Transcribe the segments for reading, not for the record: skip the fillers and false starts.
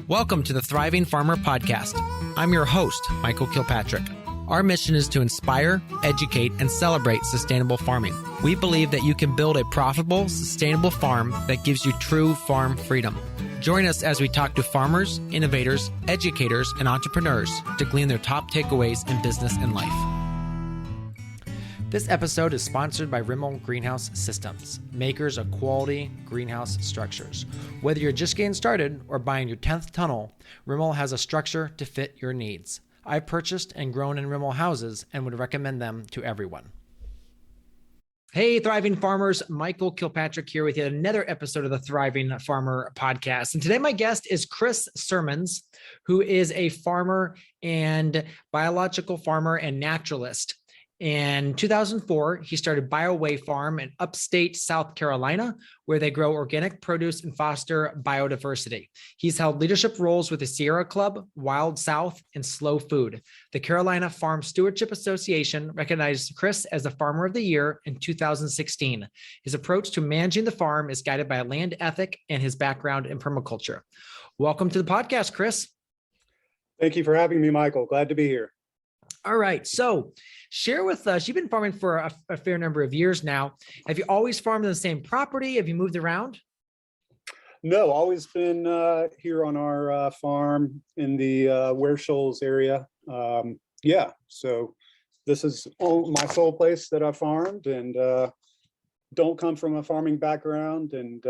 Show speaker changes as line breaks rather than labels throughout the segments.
Welcome to the Thriving Farmer Podcast. I'm your host, Michael Kilpatrick. Our mission is to inspire, educate, and celebrate sustainable farming. We believe that you can build a profitable, sustainable farm that gives you true farm freedom. Join us as we talk to farmers, innovators, educators, and entrepreneurs to glean their top takeaways in business and life. This episode is sponsored by Rimmel Greenhouse Systems, makers of quality greenhouse structures. Whether you're just getting started or buying your 10th tunnel, Rimmel has a structure to fit your needs. I've purchased and grown in Rimmel houses and would recommend them to everyone. Hey, Thriving Farmers, Michael Kilpatrick here with yet another episode of the Thriving Farmer Podcast. And today my guest is Chris Sermons, who is a farmer and biological farmer and naturalist. In 2004, he started BioWay Farm in upstate South Carolina, where they grow organic produce and foster biodiversity. He's held leadership roles with the Sierra Club, Wild South, and Slow Food. The Carolina Farm Stewardship Association recognized Chris as the Farmer of the Year in 2016. His approach to managing the farm is guided by a land ethic and his background in permaculture. Welcome to the podcast, Chris.
Thank you for having me, Michael. Glad to be here.
All right. So share with us, you've been farming for a fair number of years now. Have you always farmed on the same property? Have you moved around?
No, always been here on our farm in the Ware Shoals area. So this is my sole place that I farmed, and don't come from a farming background. And,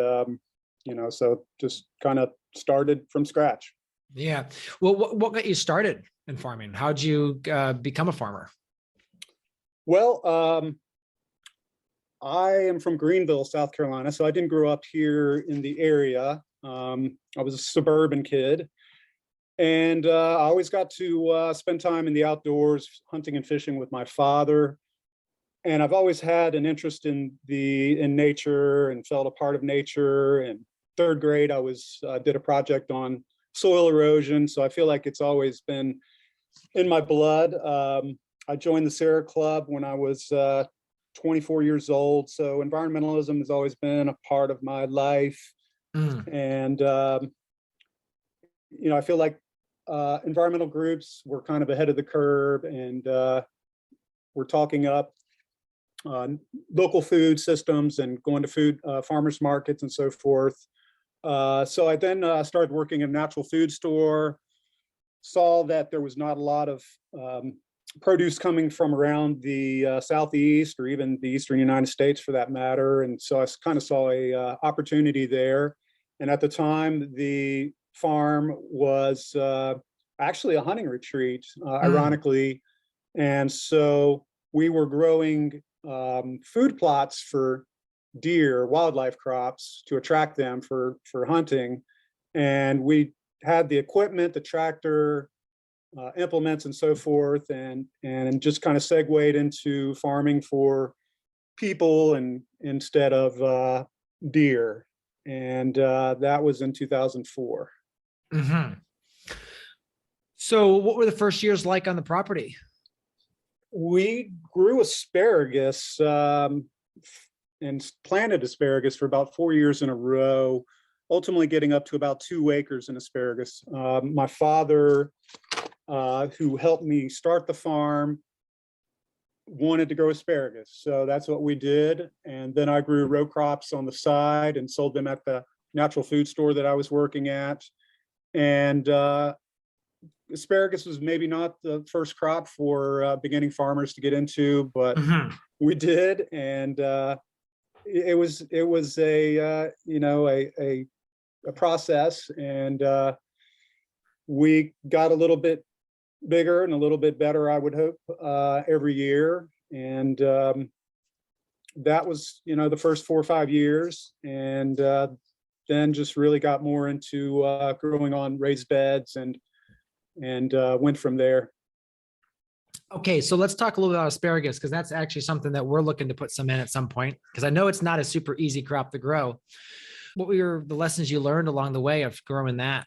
so just kind of started from scratch.
Yeah. Well, what got you started in farming? How'd you become a farmer?
Well, I am from Greenville, South Carolina, so I didn't grow up here in the area. I was a suburban kid, and I always got to spend time in the outdoors, hunting and fishing with my father. And I've always had an interest in nature and felt a part of nature. In third grade, I did a project on soil erosion, so I feel like it's always been in my blood. I joined the Sierra Club when I was 24 years old, so environmentalism has always been a part of my life. And I feel like environmental groups were kind of ahead of the curve, and we're talking up local food systems and going to food farmers markets and so forth. So I then started working in a natural food store, saw that there was not a lot of produce coming from around the Southeast or even the Eastern United States for that matter. And so I kind of saw a opportunity there. And at the time, the farm was actually a hunting retreat, ironically. And so we were growing food plots for deer, wildlife crops, to attract them for hunting. And we had the equipment, the tractor, implements and so forth, and just kind of segued into farming for people and instead of deer. And that was in 2004.
Mm-hmm. So what were the first years like on the property?
We grew asparagus and planted asparagus for about 4 years in a row, ultimately getting up to about 2 acres in asparagus. My father, who helped me start the farm, wanted to grow asparagus. So that's what we did. And then I grew row crops on the side and sold them at the natural food store that I was working at. And asparagus was maybe not the first crop for beginning farmers to get into, but we did. And it was a process, and we got a little bit bigger and a little bit better, I would hope, every year. And that was, the first 4 or 5 years. And then just really got more into growing on raised beds and went from there.
Okay, so let's talk a little bit about asparagus, because that's actually something that we're looking to put some in at some point, because I know it's not a super easy crop to grow. What were the lessons you learned along the way of growing that?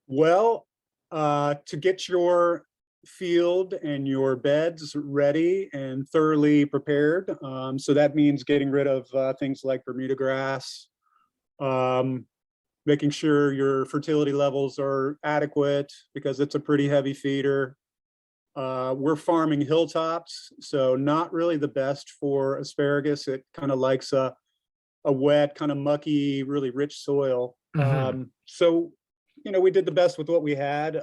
Well, to get your field and your beds ready and thoroughly prepared. So that means getting rid of things like Bermuda grass, making sure your fertility levels are adequate because it's a pretty heavy feeder. We're farming hilltops, so not really the best for asparagus. It kind of likes a wet, kind of mucky, really rich soil. So, we did the best with what we had.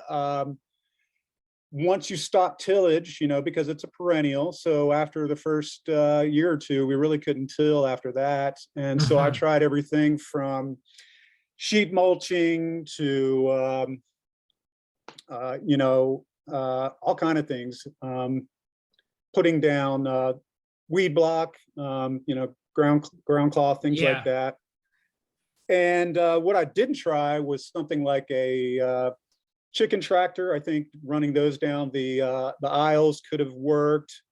Once you stop tillage, because it's a perennial, so after the first year or two, we really couldn't till after that. And so I tried everything from sheet mulching to, all kind of things, putting down weed block, ground cloth, things like that. And what I didn't try was something like a chicken tractor. I think running those down the aisles could have worked.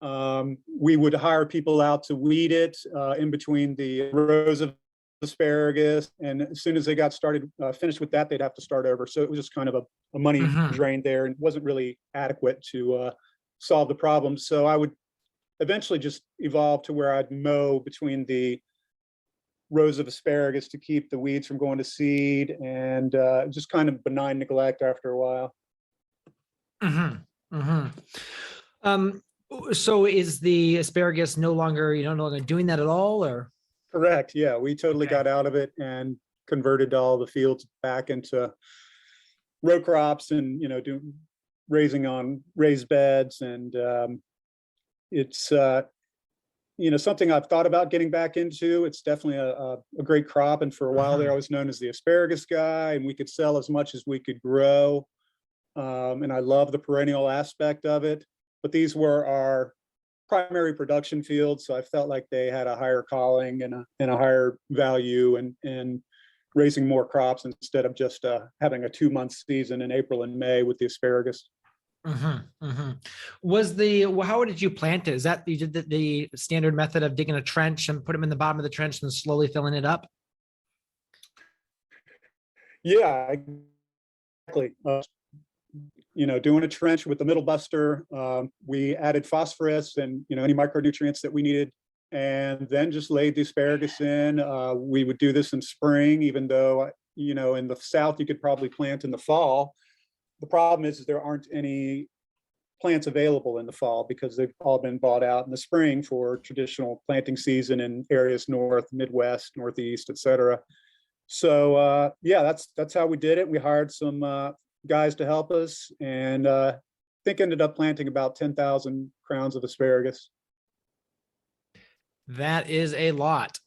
We would hire people out to weed it in between the rows of asparagus, and as soon as they got started, finished with that, they'd have to start over. So it was just kind of a money drain there, and wasn't really adequate to solve the problem. So I would eventually just evolve to where I'd mow between the rows of asparagus to keep the weeds from going to seed, and just kind of benign neglect after a while.
So is the asparagus no longer doing that at all, or?
Correct. Yeah, we totally got out of it and converted all the fields back into row crops, and raising on raised beds. And it's something I've thought about getting back into. It's definitely a great crop, and for a while there I was known as the asparagus guy, and we could sell as much as we could grow. And I love the perennial aspect of it, but these were our primary production fields, so I felt like they had a higher calling and a higher value, and raising more crops instead of just having a 2-month season in April and May with the asparagus.
How did you plant it? Is that you did the standard method of digging a trench and put them in the bottom of the trench and slowly filling it up?
Yeah, exactly. Doing a trench with the middle buster. We added phosphorus and any micronutrients that we needed, and then just laid the asparagus in. We would do this in spring, even though in the South you could probably plant in the fall. The problem is there aren't any plants available in the fall because they've all been bought out in the spring for traditional planting season in areas north, Midwest, Northeast, etc. So that's how we did it. We hired some guys to help us, and I think ended up planting about 10,000 crowns of asparagus.
That is a lot.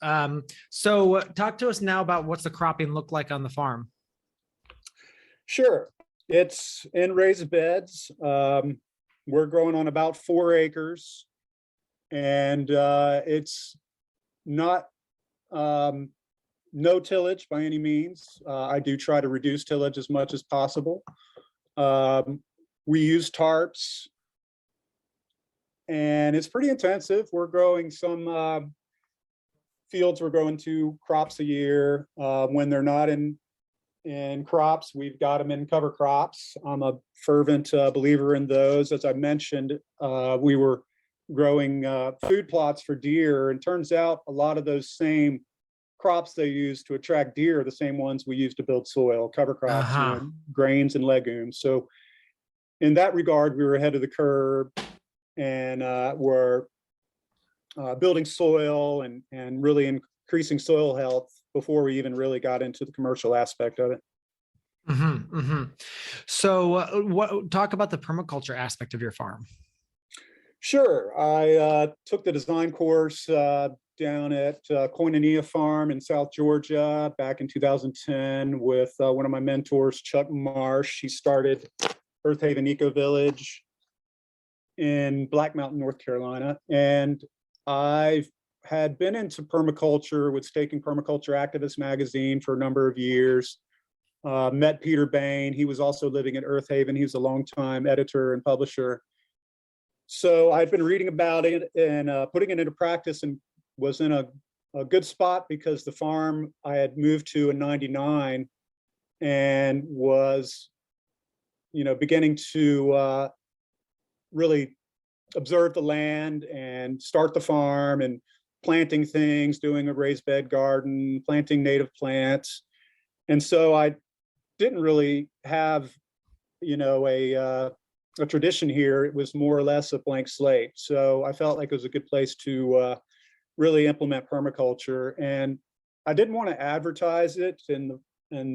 So talk to us now about what's the cropping look like on the farm.
Sure. It's in raised beds. We're growing on about 4 acres, and it's not no tillage by any means. I do try to reduce tillage as much as possible. We use tarps, and it's pretty intensive. We're growing some fields, we're growing 2 crops a year. When they're not in crops, we've got them in cover crops. I'm a fervent believer in those. As I mentioned, we were growing food plots for deer, and turns out a lot of those same crops they use to attract deer are the same ones we use to build soil, cover crops, grains and legumes. So in that regard, we were ahead of the curve, and were building soil and really increasing soil health before we even really got into the commercial aspect of it.
So talk about the permaculture aspect of your farm.
Sure. I took the design course down at Koinonia Farm in South Georgia back in 2010 with one of my mentors, Chuck Marsh. He started Earth Haven Eco Village in Black Mountain, North Carolina. And I had been into permaculture with Staking Permaculture Activist magazine for a number of years. Met Peter Bain. He was also living in Earth Haven. He was a longtime editor and publisher. So I'd been reading about it and putting it into practice, and was in a good spot because the farm I had moved to in '99 and was, beginning to really observe the land and start the farm and planting things, doing a raised bed garden, planting native plants. And so I didn't really have, a tradition here. It was more or less a blank slate. So I felt like it was a good place to really implement permaculture. And I didn't want to advertise it and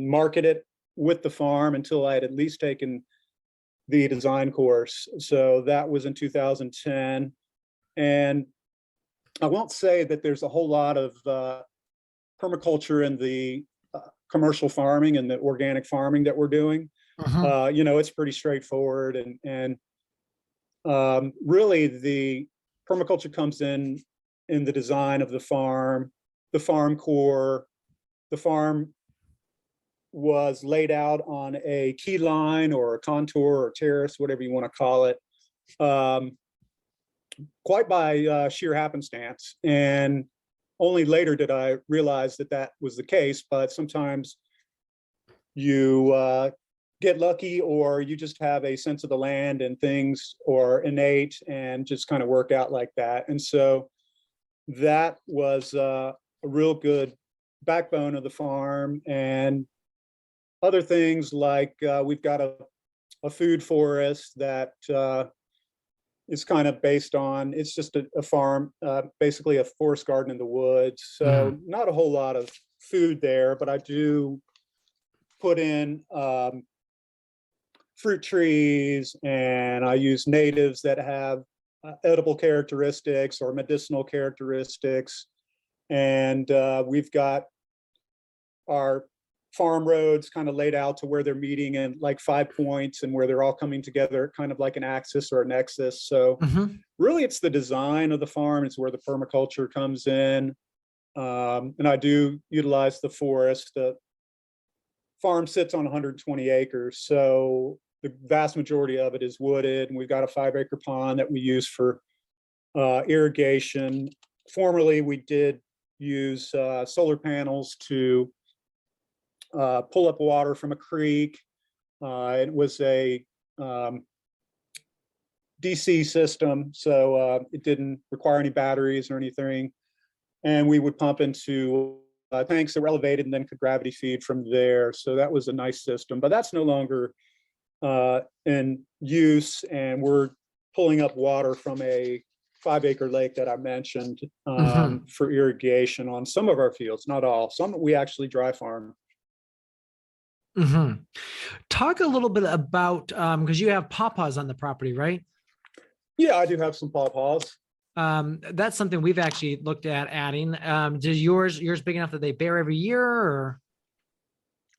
market it with the farm until I had at least taken the design course. So that was in 2010. And I won't say that there's a whole lot of permaculture in the commercial farming and the organic farming that we're doing. It's pretty straightforward, and really the permaculture comes in the design of the farm core. The farm was laid out on a key line or a contour or terrace, whatever you want to call it, quite by sheer happenstance. And only later did I realize that that was the case, but sometimes you get lucky, or you just have a sense of the land and things, or innate, and just kind of work out like that. And so that was a real good backbone of the farm. And other things like we've got a food forest that is kind of based on, it's just a farm, basically a forest garden in the woods. So not a whole lot of food there, but I do put in fruit trees, and I use natives that have edible characteristics or medicinal characteristics. And we've got our farm roads kind of laid out to where they're meeting in like 5 points, and where they're all coming together kind of like an axis or a nexus. So really it's the design of the farm is where the permaculture comes in. And I do utilize the forest. The farm sits on 120 acres. So the vast majority of it is wooded, and we've got a 5-acre pond that we use for irrigation. Formerly, we did use solar panels to pull up water from a creek. It was a DC system, so it didn't require any batteries or anything. And we would pump into tanks that were elevated and then could gravity feed from there. So that was a nice system, but that's no longer in use. And we're pulling up water from a 5-acre lake that I mentioned for irrigation on some of our fields, not all. Some we actually dry farm.
Talk a little bit about, because you have pawpaws on the property, right?
Yeah, I do have some pawpaws.
That's something we've actually looked at adding. Does yours big enough that they bear every year, or?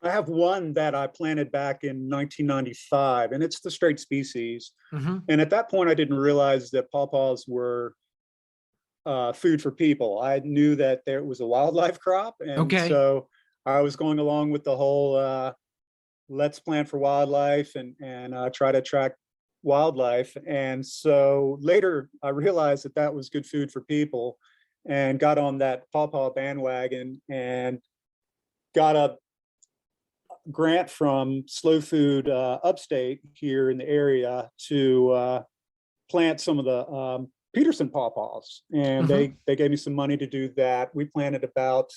I have one that I planted back in 1995, and it's the straight species. And at that point, I didn't realize that pawpaws were food for people. I knew that there was a wildlife crop, and so I was going along with the whole let's plant for wildlife and try to attract wildlife. And so later I realized that that was good food for people, and got on that pawpaw bandwagon and got a grant from Slow Food upstate here in the area to plant some of the Peterson pawpaws. And they gave me some money to do that. We planted about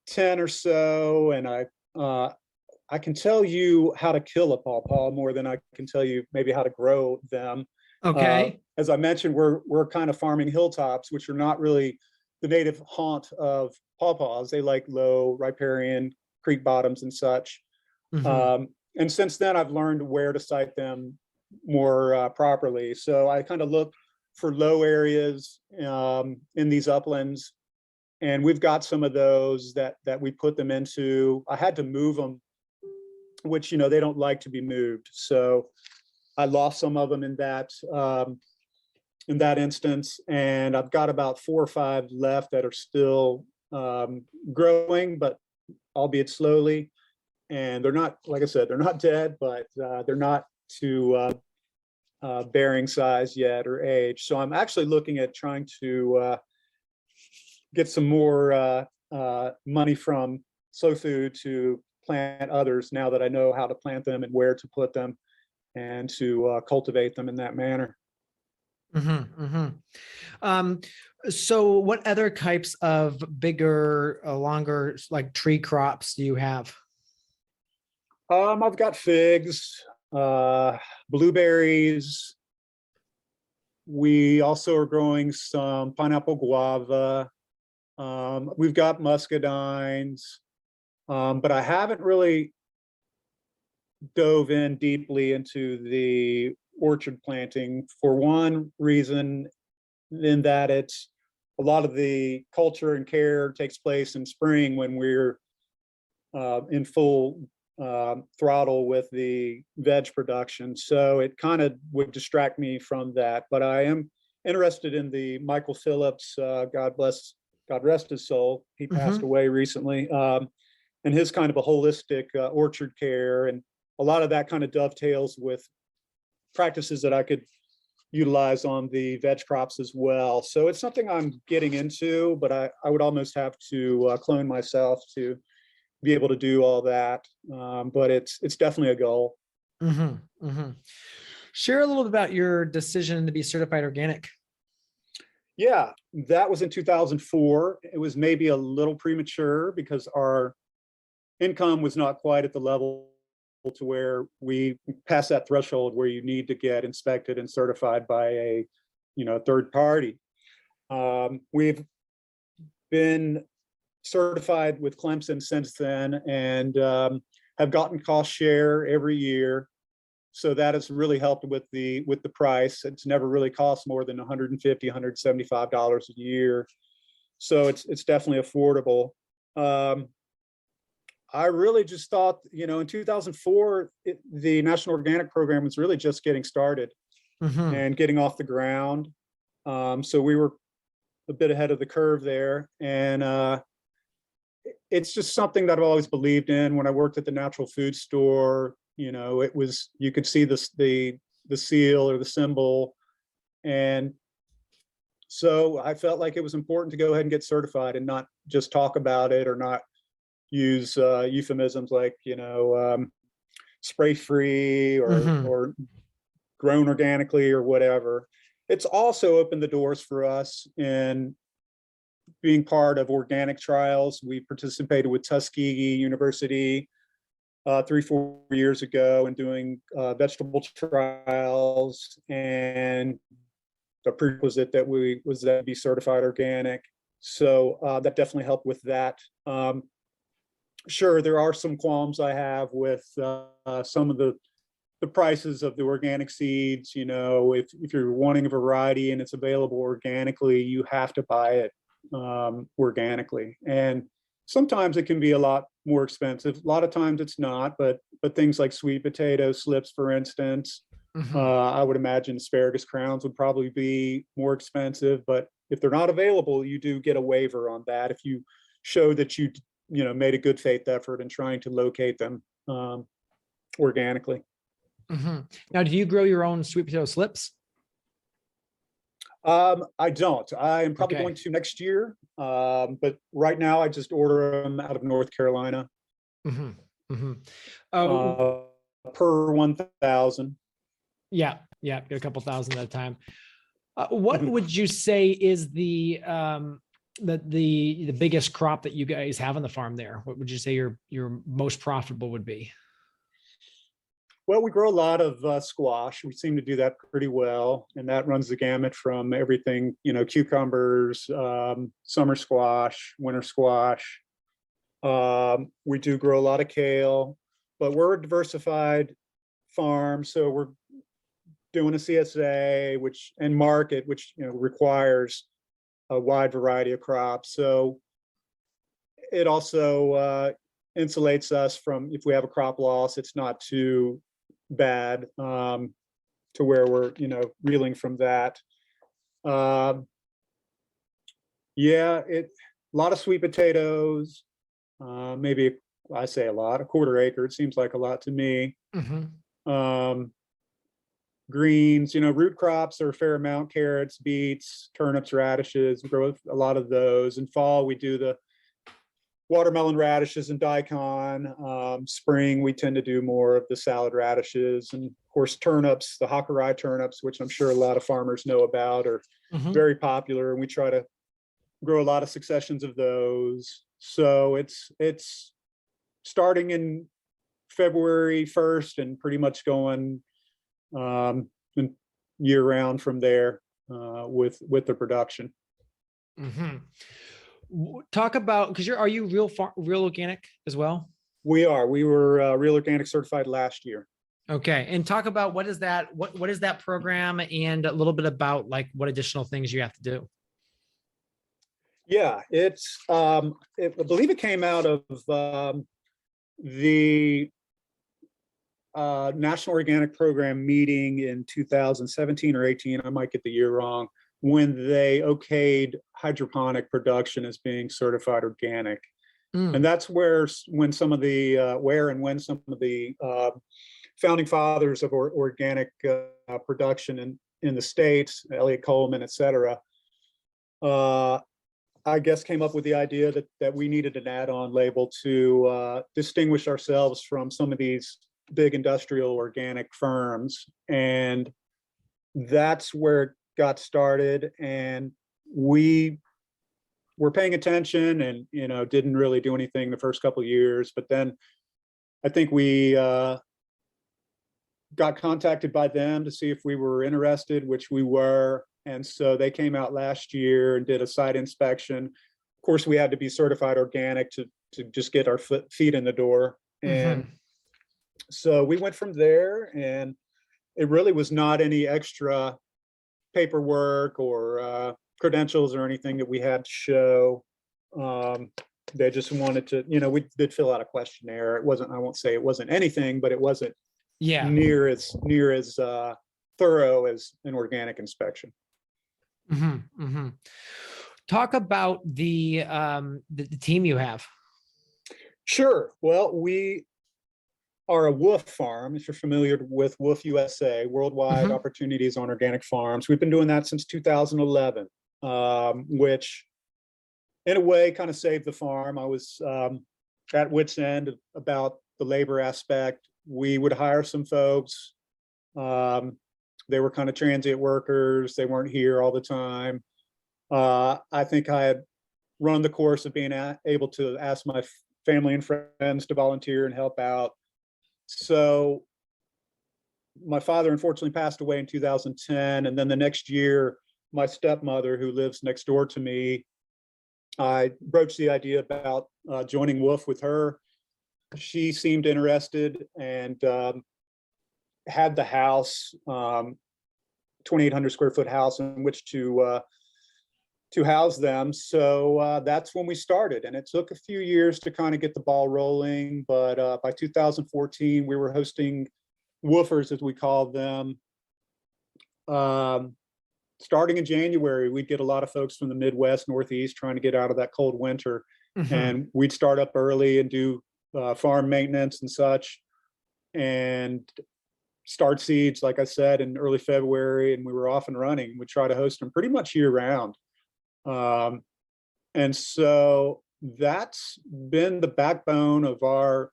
10 or so, and I can tell you how to kill a pawpaw more than I can tell you maybe how to grow them. As I mentioned, we're kind of farming hilltops, which are not really the native haunt of pawpaws. They like low riparian creek bottoms and such. And since then, I've learned where to site them more properly. So I kind of look for low areas in these uplands, and we've got some of those that we put them into. I had to move them, which, they don't like to be moved. So I lost some of them in that instance. And I've got about 4 or 5 left that are still growing, but albeit slowly. And they're not, like I said, they're not dead, but they're not to bearing size yet or age. So I'm actually looking at trying to get some more money from Slow Food to plant others, now that I know how to plant them and where to put them, and to cultivate them in that manner.
So what other types of bigger, longer, like tree crops do you have?
I've got figs, blueberries. We also are growing some pineapple guava. We've got muscadines, but I haven't really dove in deeply into the orchard planting for one reason, in that it's a lot of the culture and care takes place in spring when we're in full throttle with the veg production. So it kind of would distract me from that. But I am interested in the Michael Phillips, God rest his soul. He passed away recently. And his kind of a holistic orchard care. And a lot of that kind of dovetails with practices that I could utilize on the veg crops as well. So it's something I'm getting into, but I would almost have to clone myself to be able to do all that. But it's definitely a goal.
Share a little bit about your decision to be certified organic.
Yeah, that was in 2004. It was maybe a little premature because our income was not quite at the level to where we pass that threshold where you need to get inspected and certified by a third party. We've been certified with Clemson since then, and have gotten cost share every year. So that has really helped with the price. It's never really cost more than $150, $175 a year. So it's definitely affordable. I really just thought, in 2004, the National Organic Program was really just getting started and getting off the ground. So we were a bit ahead of the curve there. And it's just something that I've always believed in. When I worked at the natural food store, it was, you could see the seal or the symbol. And so I felt like it was important to go ahead and get certified and not just talk about it or not use euphemisms like, spray free or grown organically or whatever. It's also opened the doors for us in being part of organic trials. We participated with Tuskegee University 3-4 years ago and doing vegetable trials, and the prerequisite that was that be certified organic. So that definitely helped with that. Sure, there are some qualms I have with some of the prices of the organic seeds. If you're wanting a variety and it's available organically, you have to buy it organically. And sometimes it can be a lot more expensive. A lot of times it's not, but things like sweet potato slips, for instance, I would imagine asparagus crowns would probably be more expensive. But if they're not available, you do get a waiver on that if you show that you made a good faith effort in trying to locate them organically.
Now, do you grow your own sweet potato slips?
I don't. I am probably going to next year, but right now I just order them out of North Carolina per 1,000.
Yeah, get a couple thousand at a time. What would you say is the biggest crop that you guys have on the farm there? What would you say your most profitable would be?
Well, we grow a lot of squash. We seem to do that pretty well, and that runs the gamut from everything, cucumbers, summer squash, winter squash. We do grow a lot of kale, but we're a diversified farm, so we're doing a CSA, and market, which requires a wide variety of crops. So it also insulates us from, if we have a crop loss, it's not too bad to where we're reeling from that. A lot of sweet potatoes, maybe I say a lot, a quarter acre, it seems like a lot to me. Greens, root crops are a fair amount: carrots, beets, turnips, radishes. We grow a lot of those. In fall we do the watermelon radishes and daikon. Spring we tend to do more of the salad radishes, and of course turnips, the Hakurai turnips, which I'm sure a lot of farmers know about, are very popular, and we try to grow a lot of successions of those. So it's starting in February 1st and pretty much going year round from there with the production.
Talk about, because are you real organic as well?
We were Real Organic certified last year.
Okay. And talk about what is that program, and a little bit about like what additional things you have to do.
Yeah, I believe it came out of the National Organic Program meeting in 2017 or 18. I might get the year wrong, when they okayed hydroponic production as being certified organic. And that's when some of the founding fathers of organic production in the States, Elliott Coleman, et cetera, I guess came up with the idea that we needed an add-on label to distinguish ourselves from some of these big industrial organic firms. And that's where it got started. And we were paying attention and, didn't really do anything the first couple of years. But then I think we got contacted by them to see if we were interested, which we were. And so they came out last year and did a site inspection. Of course, we had to be certified organic to just get our feet in the door. And so we went from there, and it really was not any extra paperwork or credentials or anything that we had to show. They just wanted to, we did fill out a questionnaire. It wasn't, I won't say it wasn't anything, but it wasn't near as thorough as an organic inspection.
Talk about the team you have.
Sure. Well, we are a WOOF farm. If you're familiar with WOOF USA, Worldwide Opportunities on Organic Farms. We've been doing that since 2011, which in a way kind of saved the farm. I was at wit's end about the labor aspect. We would hire some folks. They were kind of transient workers. They weren't here all the time. I think I had run the course of being able to ask my family and friends to volunteer and help out. So my father unfortunately passed away in 2010. And then the next year, my stepmother, who lives next door to me, I broached the idea about joining WOOF with her. She seemed interested and had the house, 2,800 square foot house in which to house them. So that's when we started, and it took a few years to kind of get the ball rolling. But by 2014, we were hosting woofers, as we called them. Starting in January, we'd get a lot of folks from the Midwest, Northeast, trying to get out of that cold winter. And we'd start up early and do farm maintenance and such, and start seeds, like I said, in early February, and we were off and running. We try to host them pretty much year round. And so that's been the backbone of our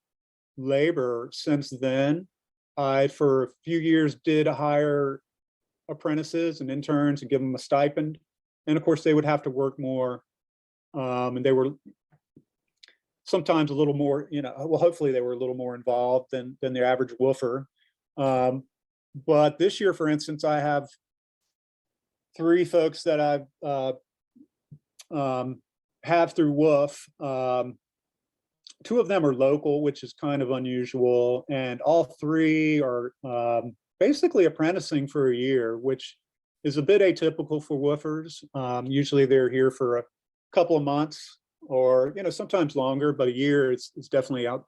labor since then. I, for a few years, did hire apprentices and interns and give them a stipend. And of course, they would have to work more. And they were sometimes a little more, well, hopefully they were a little more involved than the average woofer. But this year, for instance, I have 3 folks that I've have through WOOF. 2 of them are local, which is kind of unusual, and all 3 are basically apprenticing for a year, which is a bit atypical for woofers. Usually they're here for a couple of months, or sometimes longer, but a year is definitely out,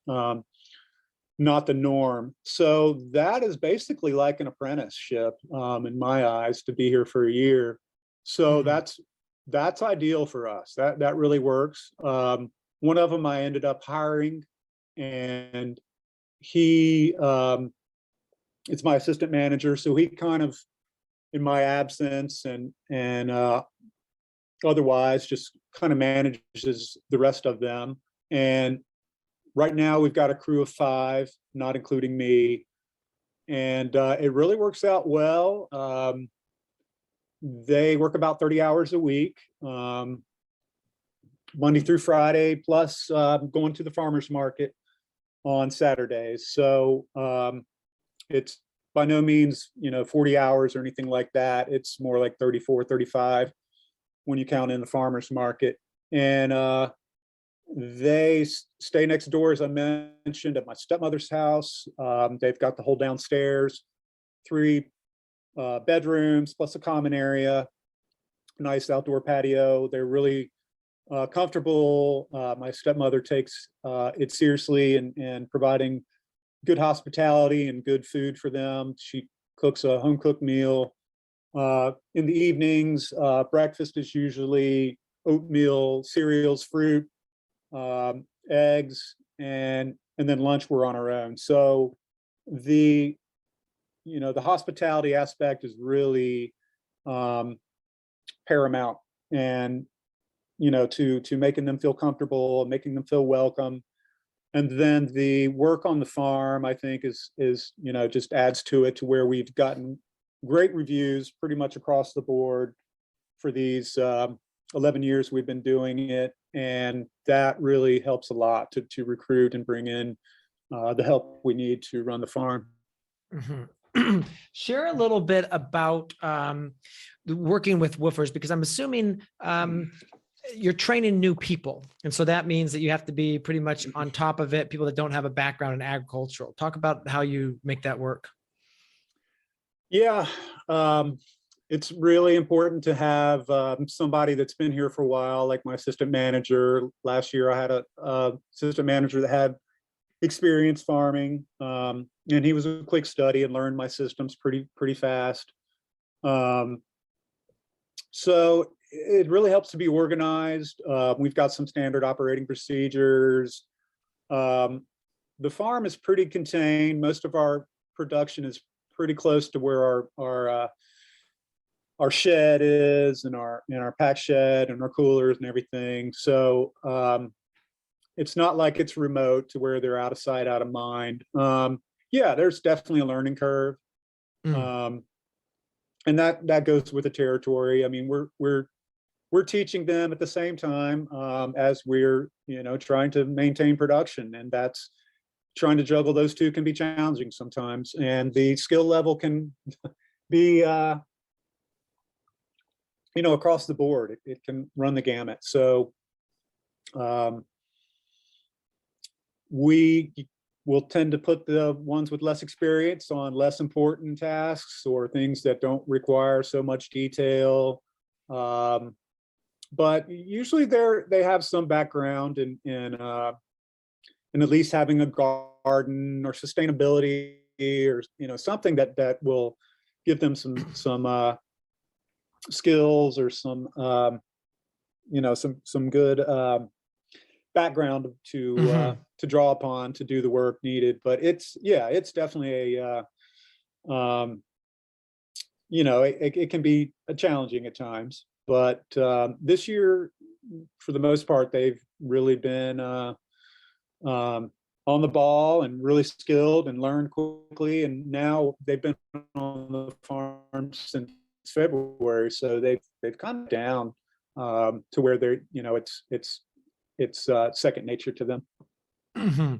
not the norm. So that is basically like an apprenticeship in my eyes, to be here for a year. So that's ideal for us. That really works. One of them I ended up hiring, and he it's my assistant manager. So he kind of, in my absence and otherwise, just kind of manages the rest of them. And right now we've got a crew of 5, not including me. And it really works out well. They work about 30 hours a week, Monday through Friday, plus going to the farmer's market. on Saturdays. So it's by no means, 40 hours or anything like that. It's more like 34, 35 when you count in the farmer's market. And they stay next door, as I mentioned, at my stepmother's house. They've got the whole downstairs, 3 bedrooms plus a common area, nice outdoor patio. They're really comfortable. My stepmother takes it seriously and providing good hospitality and good food for them. She cooks a home cooked meal. In the evenings, breakfast is usually oatmeal, cereals, fruit, eggs, and then lunch we're on our own. So the the hospitality aspect is really paramount, and to making them feel comfortable, making them feel welcome. And then the work on the farm, I think, is just adds to it, to where we've gotten great reviews pretty much across the board for these 11 years we've been doing it. And that really helps a lot to recruit and bring in the help we need to run the farm.
Mm-hmm. Share a little bit about working with woofers, because I'm assuming you're training new people. And so that means that you have to be pretty much on top of it, people that don't have a background in agricultural. Talk about how you make that work.
Yeah, it's really important to have somebody that's been here for a while, like my assistant manager. Last year, I had a assistant manager that had experience farming, and he was a quick study and learned my systems pretty fast. So it really helps to be organized. We've got some standard operating procedures. The farm is pretty contained. Most of our production is pretty close to where our shed is, and our pack shed and our coolers and everything. So it's not like it's remote to where they're out of sight, out of mind. Yeah, there's definitely a learning curve. And that goes with the territory. I mean, we're teaching them at the same time as we're trying to maintain production, and that's trying to juggle those two can be challenging sometimes, and the skill level can be across the board. It can run the gamut. So we will tend to put the ones with less experience on less important tasks or things that don't require so much detail. But usually they have some background in at least having a garden or sustainability, or something that will give them some skills, or some good background to draw upon to do the work needed. But it's definitely it can be challenging at times. But this year, for the most part, they've really been on the ball and really skilled and learned quickly. And now they've been on the farm since February, so they've come down to where they're it's second nature to them.
Mm-hmm.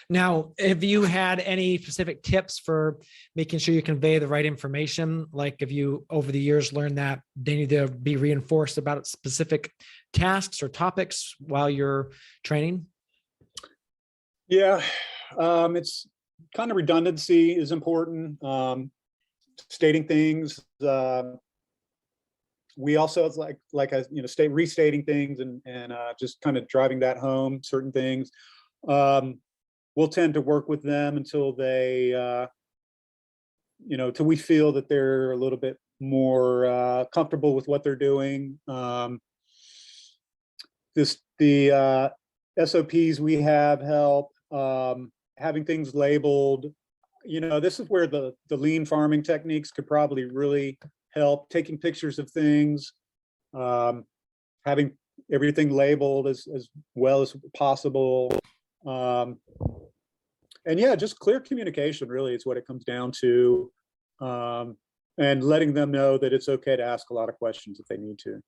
Now, have you had any specific tips for making sure you convey the right information? Like, have you over the years learned that they need to be reinforced about specific tasks or topics while you're training?
Yeah, it's kind of redundancy is important. Stating things. We also restating things and just kind of driving that home. Certain things. We'll tend to work with them until they, till we feel that they're a little bit more comfortable with what they're doing. The SOPs we have help. Having things labeled. This is where the lean farming techniques could probably really help. Taking pictures of things, having everything labeled as well as possible. And yeah, just clear communication really is what it comes down to, and letting them know that it's okay to ask a lot of questions if they need to.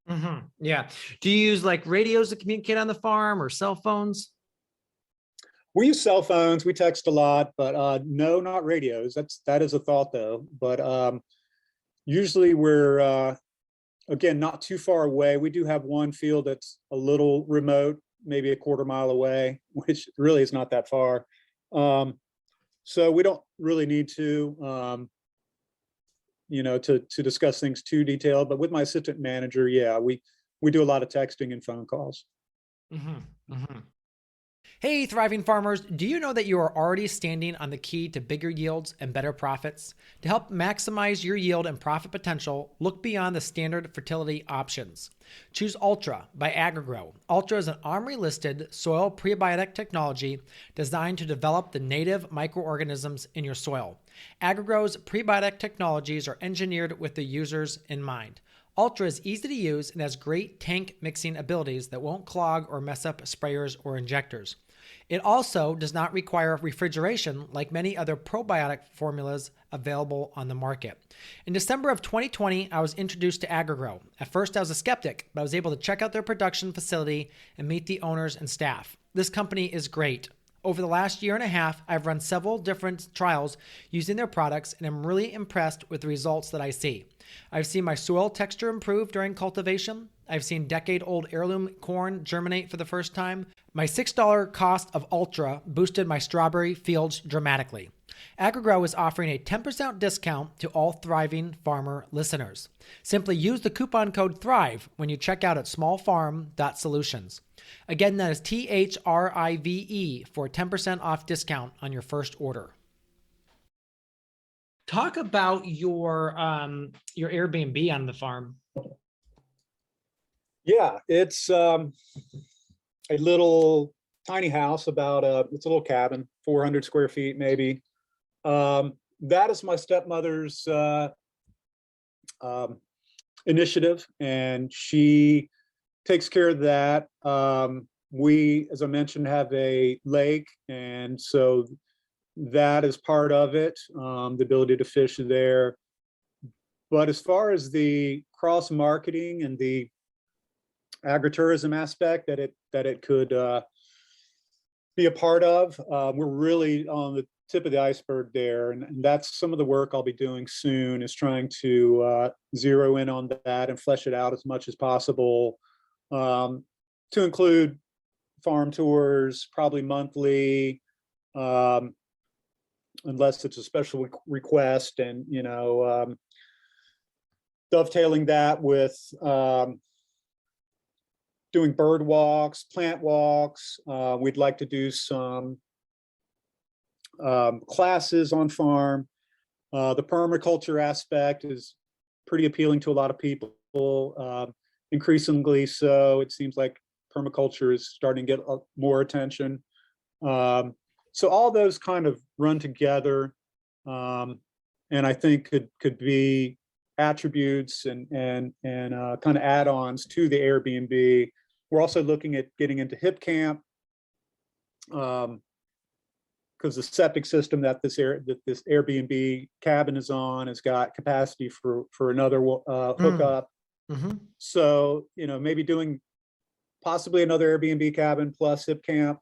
Mm-hmm. Yeah. Do you use like radios to communicate on the farm, or cell phones?
We use cell phones, we text a lot, but no, not radios. That is a thought though. But usually we're again not too far away. We do have one field that's a little remote, maybe a quarter mile away, which really is not that far. So we don't really need to to discuss things too detailed. But with my assistant manager, yeah, we do a lot of texting and phone calls.
Mm-hmm. Mm-hmm. Hey, thriving farmers, do you know that you are already standing on the key to bigger yields and better profits? To help maximize your yield and profit potential, look beyond the standard fertility options. Choose Ultra by AgriGrow. Ultra is an OMRI-listed soil prebiotic technology designed to develop the native microorganisms in your soil. AgriGrow's prebiotic technologies are engineered with the users in mind. Ultra is easy to use and has great tank mixing abilities that won't clog or mess up sprayers or injectors. It also does not require refrigeration like many other probiotic formulas available on the market. In December of 2020, I was introduced to AgriGrow. At first, I was a skeptic, but I was able to check out their production facility and meet the owners and staff. This company is great. Over the last year and a half, I've run several different trials using their products, and I'm really impressed with the results that I see. I've seen my soil texture improve during cultivation. I've seen decade-old heirloom corn germinate for the first time. My $6 cost of Ultra boosted my strawberry fields dramatically. AgriGrow is offering a 10% discount to all thriving farmer listeners. Simply use the coupon code THRIVE when you check out at smallfarm.solutions. Again, that is THRIVE for a 10% off discount on your first order. Talk about your Airbnb on the farm.
Yeah, it's a little tiny house, it's a little cabin, 400 square feet maybe. That is my stepmother's initiative, and she takes care of that. We, as I mentioned, have a lake, and so that is part of it, the ability to fish there. But as far as the cross marketing and the agritourism aspect that it could be a part of, we're really on the tip of the iceberg there, and that's some of the work I'll be doing soon, is trying to zero in on that and flesh it out as much as possible, to include farm tours, probably monthly, unless it's a special request, and dovetailing that with doing bird walks, plant walks. We'd like to do some classes on farm. The permaculture aspect is pretty appealing to a lot of people, increasingly so. It seems like permaculture is starting to get more attention. So all those kind of run together, and I think could be attributes and kind of add-ons to the Airbnb. We're also looking at getting into Hipcamp, because the septic system that this Airbnb cabin is on has got capacity for another hookup.
Mm-hmm.
So maybe doing possibly another Airbnb cabin plus Hipcamp,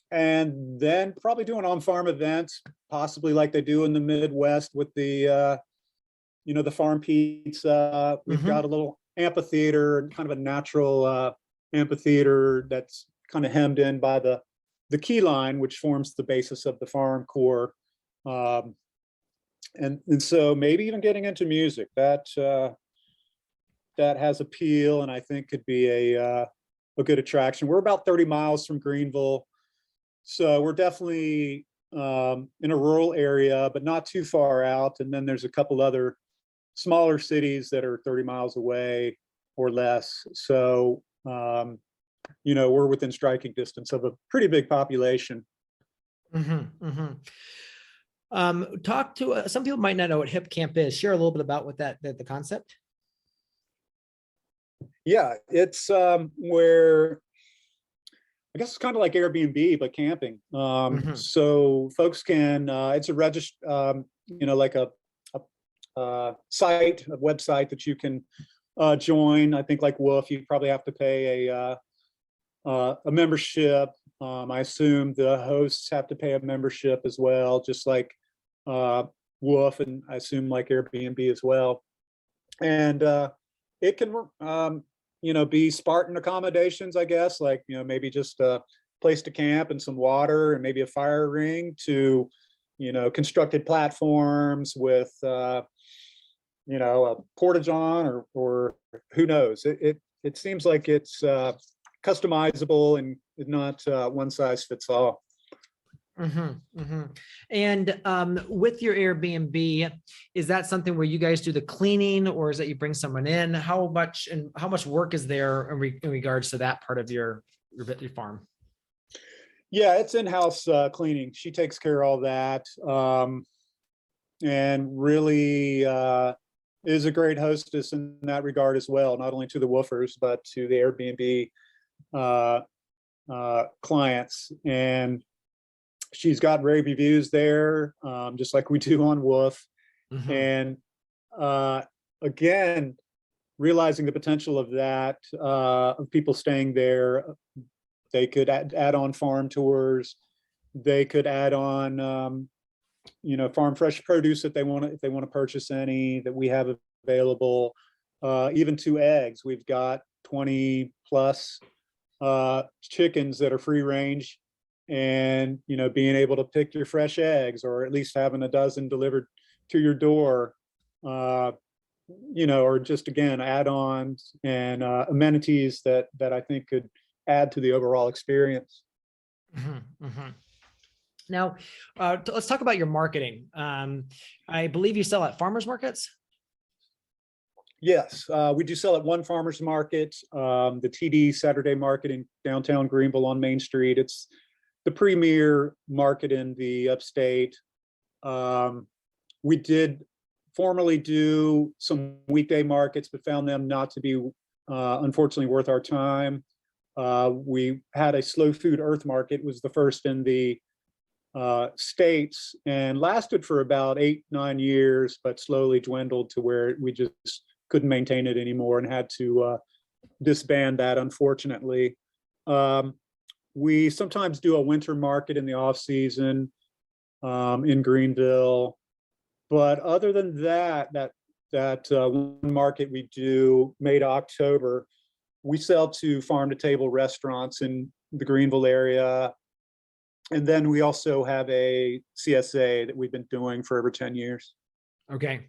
and then probably doing on-farm events, possibly like they do in the Midwest with the the farm pizza. We've got a little amphitheater, kind of a natural amphitheater that's kind of hemmed in by the key line, which forms the basis of the farm core. And so maybe even getting into music, that has appeal, and I think could be a good attraction. We're about 30 miles from Greenville, so we're definitely in a rural area, but not too far out. And then there's a couple other smaller cities that are 30 miles away or less. So we're within striking distance of a pretty big population.
Talk to some people might not know what Hipcamp is. Share a little bit about what the concept.
Yeah, it's where I guess it's kind of like Airbnb but camping. So folks can it's a like a site, a website that you can join. I think like Wolf, you probably have to pay a membership, I assume the hosts have to pay a membership as well, just like Wolf, and I assume like Airbnb as well. And it can, be Spartan accommodations, I guess, like, maybe just a place to camp and some water and maybe a fire ring to, constructed platforms with, a porta-john or who knows. It seems like it's customizable and not one size fits all.
And with your Airbnb, is that something where you guys do the cleaning, or is that you bring someone in? How much work is there in regards to that part of your farm?
Yeah, it's in-house cleaning. She takes care of all that, and really is a great hostess in that regard as well, not only to the woofers, but to the Airbnb clients. And she's got rave reviews there, just like we do on Woof. And again, realizing the potential of that, of people staying there, they could add on farm tours. They could add on, farm fresh produce if they want to purchase any that we have available. Even to eggs, we've got 20 plus chickens that are free range, and being able to pick your fresh eggs, or at least having a dozen delivered to your door, or just again add-ons and amenities that I think could add to the overall experience.
Now, let's talk about your marketing. I believe you sell at farmers markets.
Yes, we do sell at one farmers market, the TD Saturday Market in downtown Greenville on Main Street. It's the premier market in the upstate. We did formerly do some weekday markets, but found them not to be, unfortunately, worth our time. We had a slow food earth market, was the first in the States, and lasted for about 8-9 years, but slowly dwindled to where we just couldn't maintain it anymore and had to disband that, unfortunately. We sometimes do a winter market in the off season in Greenville, but other than that one market we do May to October, we sell to farm to table restaurants in the Greenville area. And then we also have a CSA that we've been doing for over 10 years.
Okay.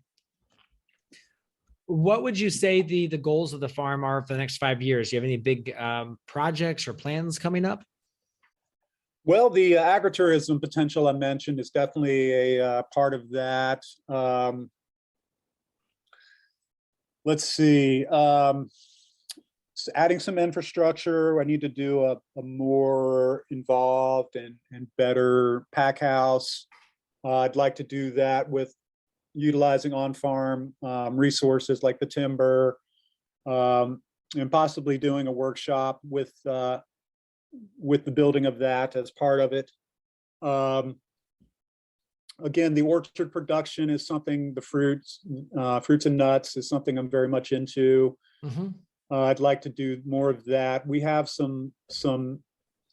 What would you say the goals of the farm are for the next 5 years? Do you have any big projects or plans coming up?
Well, the agritourism potential I mentioned is definitely a part of that. Let's see. Adding some infrastructure. I need to do a more involved and better pack house. I'd like to do that with utilizing on-farm resources like the timber, and possibly doing a workshop with the building of that as part of it. Again, the orchard production is something, the fruits and nuts is something I'm very much into. I'd like to do more of that. We have some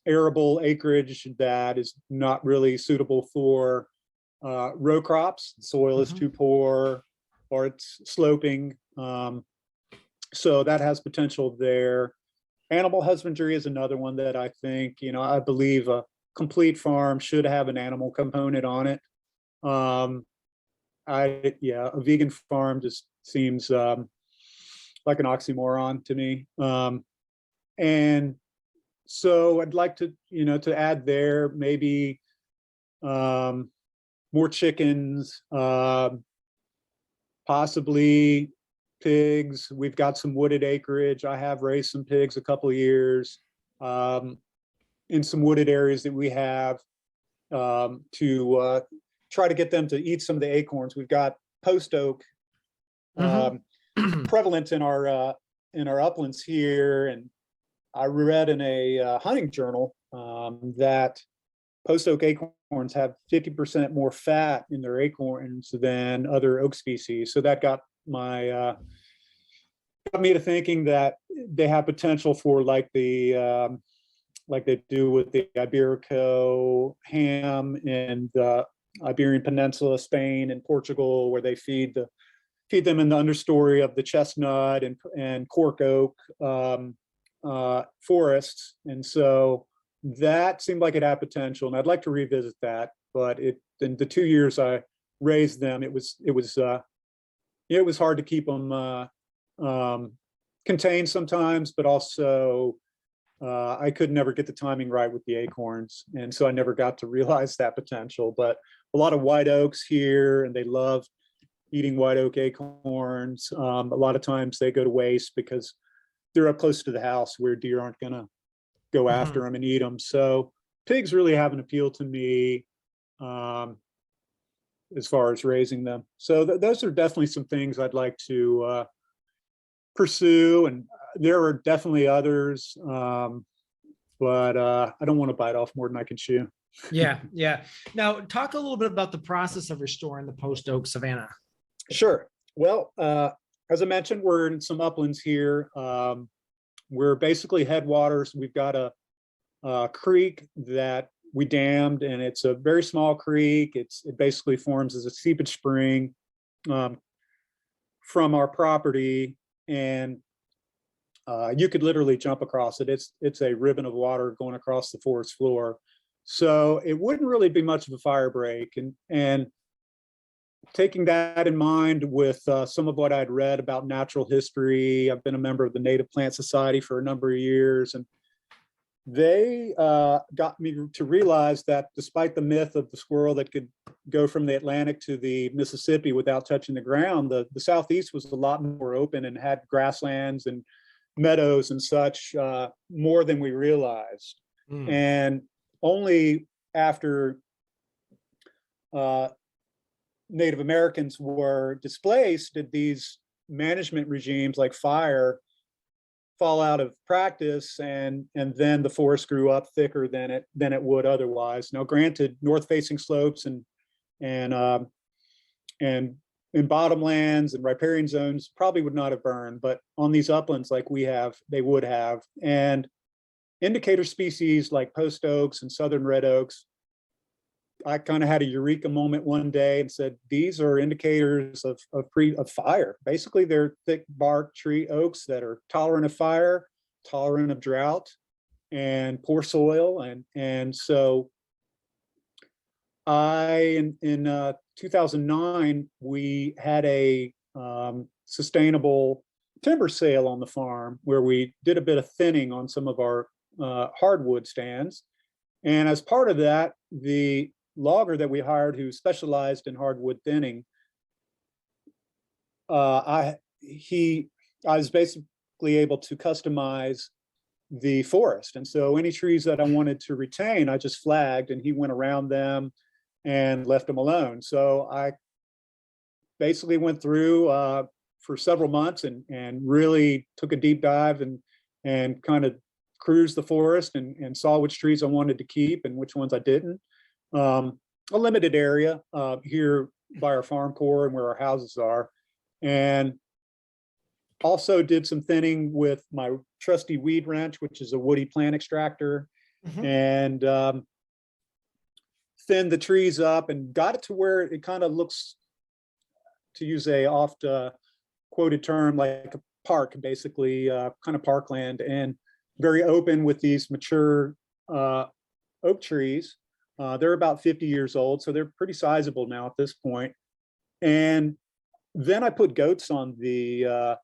arable acreage that is not really suitable for row crops. The soil is too poor, or it's sloping. So that has potential there. Animal husbandry is another one that I think, I believe a complete farm should have an animal component on it. A vegan farm just seems like an oxymoron to me. And so I'd like to, to add there, maybe more chickens, possibly pigs. We've got some wooded acreage. I have raised some pigs a couple of years in some wooded areas that we have, to try to get them to eat some of the acorns. We've got post oak prevalent in our uplands here, and I read in a hunting journal that post oak acorns have 50% more fat in their acorns than other oak species. So that got me to thinking that they have potential for like the like they do with the Iberico ham in the Iberian Peninsula, Spain and Portugal, where they feed them in the understory of the chestnut and cork oak forests. And so that seemed like it had potential, and I'd like to revisit that. But in the 2 years I raised them, it was hard to keep them contained sometimes, but also I could never get the timing right with the acorns, and so I never got to realize that potential. But a lot of white oaks here, and they love eating white oak acorns. A lot of times they go to waste because they're up close to the house where deer aren't going to go after them and eat them. So pigs really have an appeal to me as far as raising them. So those are definitely some things I'd like to pursue, and there are definitely others, but I don't want to bite off more than I can chew.
Yeah. Now, talk a little bit about the process of restoring the post oak savanna.
Sure. Well, as I mentioned, we're in some uplands here. We're basically headwaters. We've got a creek that we dammed, and it's a very small creek. It basically forms as a seepage spring from our property, and you could literally jump across it. It's a ribbon of water going across the forest floor. So it wouldn't really be much of a fire break. And taking that in mind with some of what I'd read about natural history, I've been a member of the Native Plant Society for a number of years, and they got me to realize that despite the myth of the squirrel that could go from the Atlantic to the Mississippi without touching the ground, the Southeast was a lot more open and had grasslands and meadows and such more than we realized. And only after Native Americans were displaced did these management regimes like fire fall out of practice, and then the forest grew up thicker than it would otherwise. Now, granted, north-facing slopes and in bottomlands and riparian zones probably would not have burned, but on these uplands like we have, they would have. And indicator species like post oaks and southern red oaks, I kind of had a eureka moment one day and said, these are indicators of fire. Basically, they're thick bark tree oaks that are tolerant of fire, tolerant of drought, and poor soil. And so in 2009, we had a sustainable timber sale on the farm where we did a bit of thinning on some of our hardwood stands. And as part of that, the logger that we hired who specialized in hardwood thinning, I was basically able to customize the forest. And so any trees that I wanted to retain, I just flagged, and he went around them and left them alone. So I basically went through for several months and really took a deep dive and kind of cruised the forest and saw which trees I wanted to keep and which ones I didn't. A limited area here by our farm core and where our houses are. And also did some thinning with my trusty weed wrench, which is a woody plant extractor, and thinned the trees up and got it to where it kind of looks, to use a oft quoted term, like a park, basically kind of parkland, and very open with these mature oak trees. They're about 50 years old, so they're pretty sizable now at this point. And then I put goats on the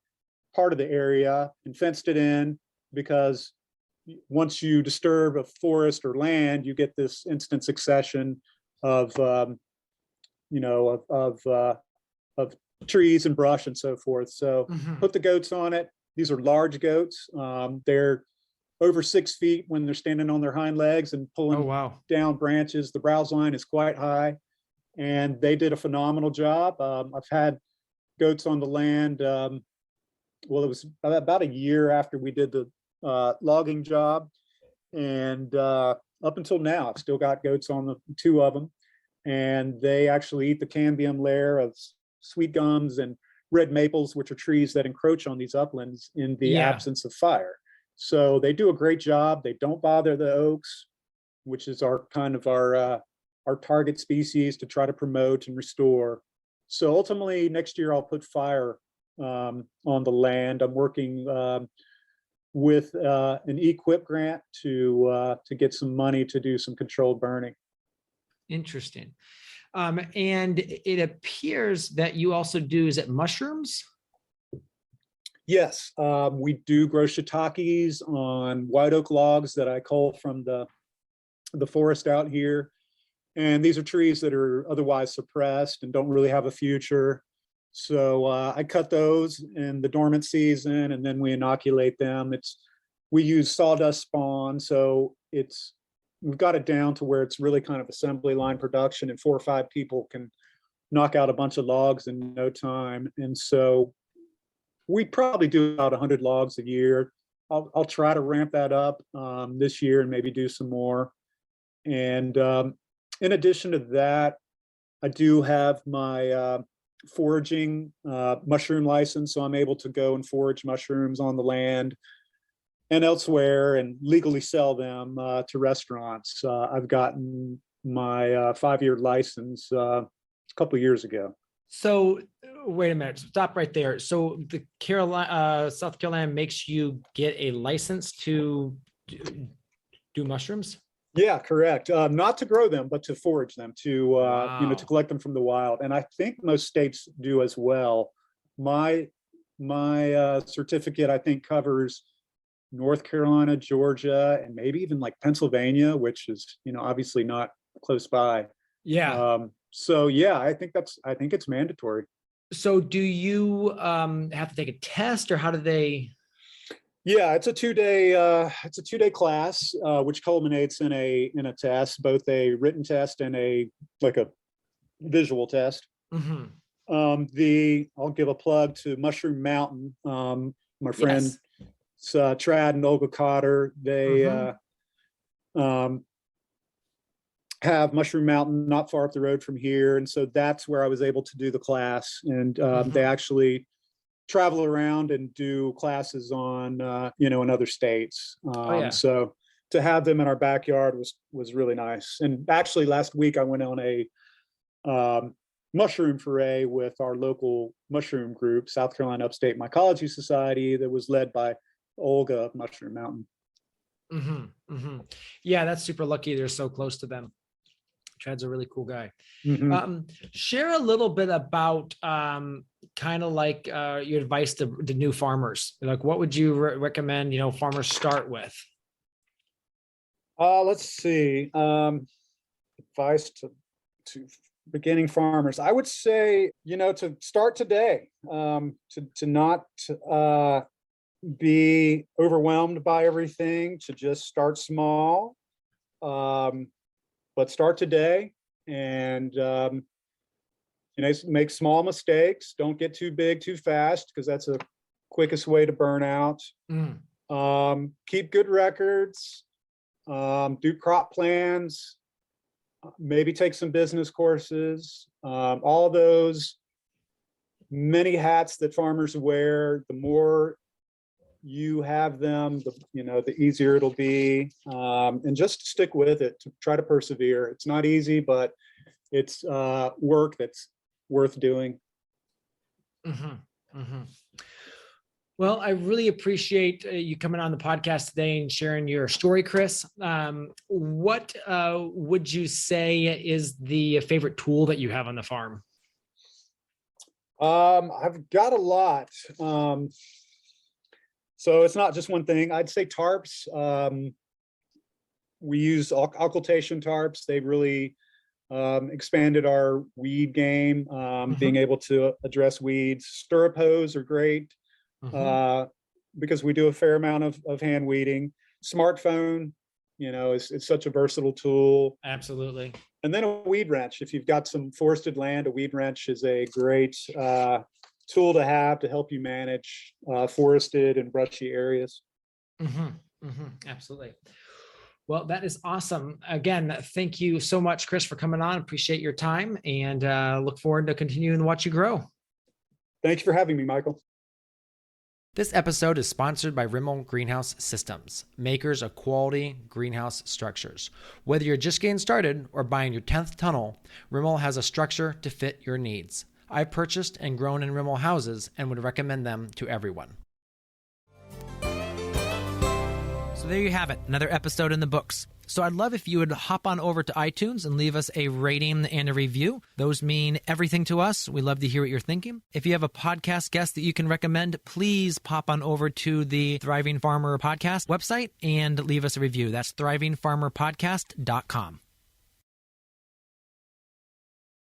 part of the area and fenced it in, because once you disturb a forest or land, you get this instant succession of trees and brush and so forth. So put the goats on it. These are large goats. They're over 6 feet when they're standing on their hind legs and pulling down branches. The browse line is quite high, and they did a phenomenal job. I've had goats on the land. Well, it was about a year after we did the logging job, and up until now, I've still got goats on the 2 of them, and they actually eat the cambium layer of sweet gums and red maples, which are trees that encroach on these uplands in the absence of fire. So they do a great job. They don't bother the oaks, which is our kind of our target species to try to promote and restore. So ultimately, next year I'll put fire on the land. I'm working with an EQIP grant to get some money to do some controlled burning.
Interesting. And it appears that you also do, is it mushrooms?
Yes, we do grow shiitakes on white oak logs that I cull from the forest out here. And these are trees that are otherwise suppressed and don't really have a future. So I cut those in the dormant season, and then we inoculate them. We use sawdust spawn, so we've got it down to where it's really kind of assembly line production, and 4 or 5 people can knock out a bunch of logs in no time. And so we probably do about 100 logs a year. I'll try to ramp that up this year and maybe do some more. And in addition to that, I do have my foraging mushroom license, so I'm able to go and forage mushrooms on the land and elsewhere and legally sell them to restaurants. I've gotten my 5-year license a couple of years ago.
So wait a minute, stop right there. So the South Carolina makes you get a license to do mushrooms?
Yeah, correct. Not to grow them, but to forage them, to
Wow.
to collect them from the wild. And I think most states do as well. My certificate, I think, covers North Carolina, Georgia, and maybe even like Pennsylvania, which is, obviously not close by.
Yeah.
So yeah, I think it's mandatory.
So do you have to take a test, or how do they?
Yeah, it's a 2-day class, which culminates in a test, both a written test and a visual test.
Mm-hmm.
I'll give a plug to Mushroom Mountain. My friend,
Yes.
Trad and Olga Cotter, they have Mushroom Mountain not far up the road from here. And so that's where I was able to do the class. And they actually travel around and do classes on, in other states. So to have them in our backyard was really nice. And actually last week I went on a mushroom foray with our local mushroom group, South Carolina Upstate Mycology Society, that was led by Olga of Mushroom Mountain.
Mm-hmm. Mm-hmm. Yeah, that's super lucky. They're so close to them. Chad's a really cool guy.
Mm-hmm.
Share a little bit about kind of like your advice to the new farmers. Like, what would you recommend, farmers start with?
Let's see. Advice to beginning farmers. I would say, to start today, to not be overwhelmed by everything, to just start small. But start today and, make small mistakes. Don't get too big too fast, because that's the quickest way to burn out. Keep good records, do crop plans, maybe take some business courses. All those many hats that farmers wear, the more you have them, the easier it'll be, and just stick with it, to try to persevere. It's not easy, but it's work that's worth doing.
Mm-hmm. Mm-hmm. Well, I really appreciate you coming on the podcast today and sharing your story, Chris. What would you say is the favorite tool that you have on the farm?
I've got a lot. So it's not just one thing. I'd say tarps. We use occultation tarps. They really expanded our weed game, being able to address weeds. Stirrup hose are great because we do a fair amount of hand weeding. Smartphone, it's such a versatile tool.
Absolutely.
And then a weed wrench. If you've got some forested land, a weed wrench is a great tool to have to help you manage forested and brushy areas.
Absolutely. Well, that is awesome. Again, thank you so much, Chris, for coming on. Appreciate your time, and look forward to continuing to watch you grow.
Thanks for having me, Michael.
This episode is sponsored by Rimmel Greenhouse Systems, makers of quality greenhouse structures. Whether you're just getting started or buying your 10th tunnel, Rimmel has a structure to fit your needs. I've purchased and grown in Rimmel houses and would recommend them to everyone. So there you have it, another episode in the books. So I'd love if you would hop on over to iTunes and leave us a rating and a review. Those mean everything to us. We love to hear what you're thinking. If you have a podcast guest that you can recommend, please pop on over to the Thriving Farmer Podcast website and leave us a review. That's thrivingfarmerpodcast.com.